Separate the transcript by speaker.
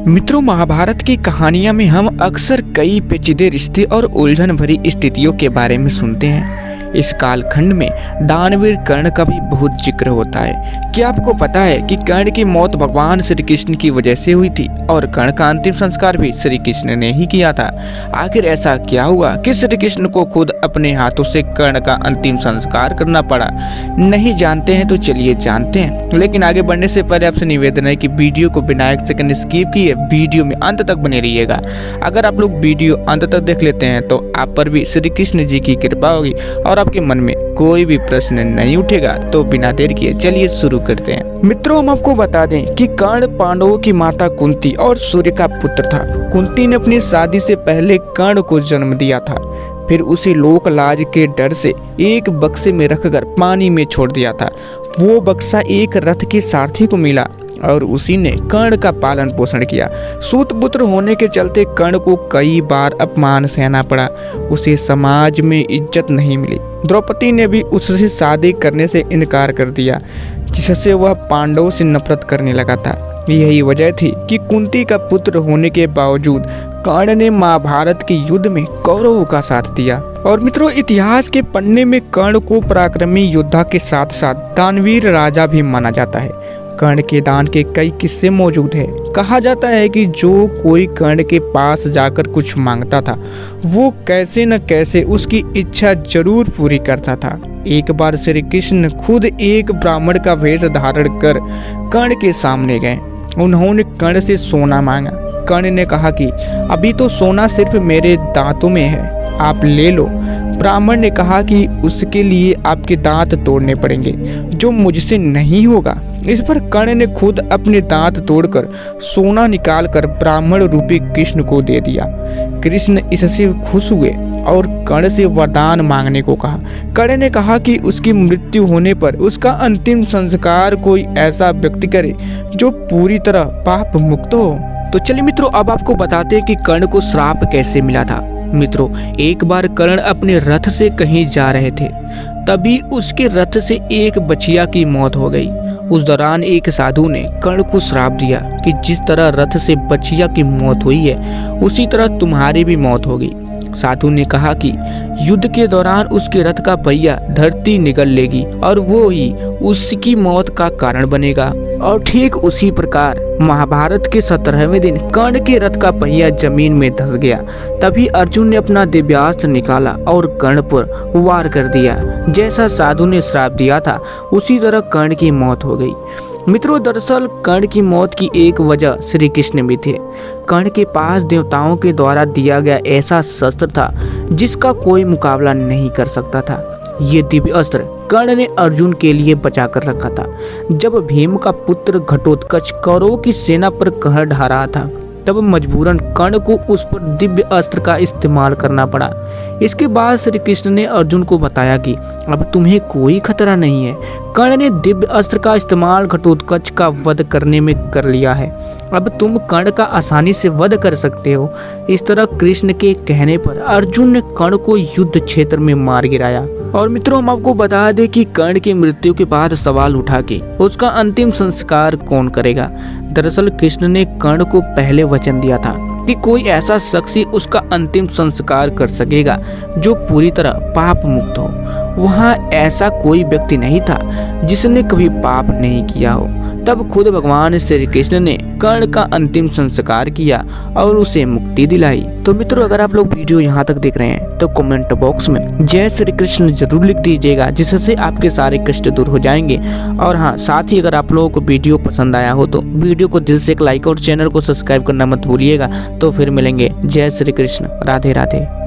Speaker 1: मित्रों, महाभारत की कहानियां में हम अक्सर कई पेचीदे रिश्ते और उलझन भरी स्थितियों के बारे में सुनते हैं। इस कालखंड में दानवीर कर्ण का भी बहुत जिक्र होता है। क्या आपको पता है कि कर्ण की मौत भगवान श्री कृष्ण की वजह से हुई थी और कर्ण का अंतिम संस्कार भी श्री कृष्ण ने ही किया था। आखिर ऐसा क्या हुआ कि श्री कृष्ण को खुद अपने हाथों से कर्ण का अंतिम संस्कार करना पड़ा? नहीं जानते हैं तो चलिए जानते हैं, लेकिन आगे बढ़ने से पहले आपसे निवेदन है कि वीडियो को बिना एक सेकंड स्किप किए वीडियो में अंत तक बने रहिएगा। अगर आप लोग वीडियो अंत तक देख लेते हैं तो आप पर भी श्री कृष्ण जी की कृपा होगी और आपके मन में कोई भी प्रश्न नहीं उठेगा। तो बिना देर किए चलिए शुरू करते हैं। मित्रों, हम आपको बता दें कि कर्ण पांडवों की माता कुंती और सूर्य का पुत्र था। कुंती ने अपनी शादी से पहले कर्ण को जन्म दिया था, फिर उसे लोक लाज के डर से एक बक्से में रखकर पानी में छोड़ दिया था। वो बक्सा एक रथ के सारथी को मिला और उसी ने कर्ण का पालन पोषण किया। सूत पुत्र होने के चलते कर्ण को कई बार अपमान सहना पड़ा। उसे समाज में इज्जत नहीं मिली। द्रौपदी ने भी उससे शादी करने से इनकार कर दिया, जिससे वह पांडवों से नफरत करने लगा था। यही वजह थी कि कुंती का पुत्र होने के बावजूद कर्ण ने महाभारत के युद्ध में कौरवों का साथ दिया। और मित्रों, इतिहास के पन्ने में कर्ण को पराक्रमी योद्धा के साथ साथ दानवीर राजा भी माना जाता है। कर्ण के दान के कई किस्से मौजूद हैं। कहा जाता है कि जो कोई कर्ण के पास जाकर कुछ मांगता था, वो कैसे न कैसे उसकी इच्छा जरूर पूरी करता था। एक बार श्री कृष्ण खुद एक ब्राह्मण का वेश धारण कर कर्ण के सामने गए। उन्होंने कर्ण से सोना मांगा। कर्ण ने कहा कि अभी तो सोना सिर्फ मेरे दांतों में है, आप ले लो। ब्राह्मण ने कहा कि उसके लिए आपके दांत तोड़ने पड़ेंगे, जो मुझसे नहीं होगा। इस पर कर्ण ने खुद अपने दांत तोड़कर सोना निकालकर ब्राह्मण रूपी कृष्ण को दे दिया। कृष्ण इससे खुश हुए और कर्ण से वरदान मांगने को कहा। कर्ण ने कहा कि उसकी मृत्यु होने पर उसका अंतिम संस्कार कोई ऐसा व्यक्ति करे जो पूरी तरह पाप मुक्त हो। तो चलिए मित्रों, अब आपको बताते हैं कि कर्ण को श्राप कैसे मिला था। मित्रों, एक बार कर्ण अपने रथ से कहीं जा रहे थे, तभी उसके रथ से एक बछिया की मौत हो गई। उस दौरान एक साधु ने कर्ण को श्राप दिया कि जिस तरह रथ से बछिया की मौत हुई है, उसी तरह तुम्हारी भी मौत होगी। साधु ने कहा कि युद्ध के दौरान उसके रथ का पहिया धरती निगल लेगी और वो ही उसकी मौत का कारण बनेगा। और ठीक उसी प्रकार महाभारत के 17वें दिन कर्ण के रथ का पहिया जमीन में धंस गया। तभी अर्जुन ने अपना दिव्यास्त्र निकाला और कर्ण पर वार कर दिया। जैसा साधु ने श्राप दिया था, उसी तरह कर्ण की मौत हो गई। मित्रों, दरअसल कर्ण की मौत की एक वजह श्री कृष्ण भी थे। कर्ण के पास देवताओं के द्वारा दिया गया ऐसा शस्त्र था जिसका कोई मुकाबला नहीं कर सकता था। ये दिव्य अस्त्र कर्ण ने अर्जुन के लिए बचा कर रखा था। जब भीम का पुत्र घटोत्कच कौरवों की सेना पर कहर ढा रहा था, तब मजबूरन कर्ण को उस पर दिव्य अस्त्र का इस्तेमाल करना पड़ा। इसके बाद श्री कृष्ण ने अर्जुन को बताया कि अब तुम्हें कोई खतरा नहीं है। कर्ण ने दिव्य अस्त्र का इस्तेमाल घटोत्कच का वध करने में कर लिया है। अब तुम कर्ण का आसानी से वध कर सकते हो। इस तरह कृष्ण के कहने पर अर्जुन ने कर्ण को युद्ध क्षेत्र में मार गिराया। और मित्रों, हम आपको बता दें कि कर्ण की मृत्यु के बाद सवाल उठा कि उसका अंतिम संस्कार कौन करेगा। दरअसल कृष्ण ने कर्ण को पहले वचन दिया था कि कोई ऐसा शख्स ही उसका अंतिम संस्कार कर सकेगा जो पूरी तरह पाप मुक्त हो। वहाँ ऐसा कोई व्यक्ति नहीं था जिसने कभी पाप नहीं किया हो। तब खुद भगवान श्री कृष्ण ने कर्ण का अंतिम संस्कार किया और उसे मुक्ति दिलाई। तो मित्रों, अगर आप लोग वीडियो यहाँ तक देख रहे हैं तो कमेंट बॉक्स में जय श्री कृष्ण जरूर लिख दीजिएगा, जिससे आपके सारे कष्ट दूर हो जाएंगे। और हाँ, साथ ही अगर आप लोगों को वीडियो पसंद आया हो तो वीडियो को दिल से एक लाइक और चैनल को सब्सक्राइब करना मत भूलिएगा। तो फिर मिलेंगे। जय श्री कृष्ण, राधे राधे।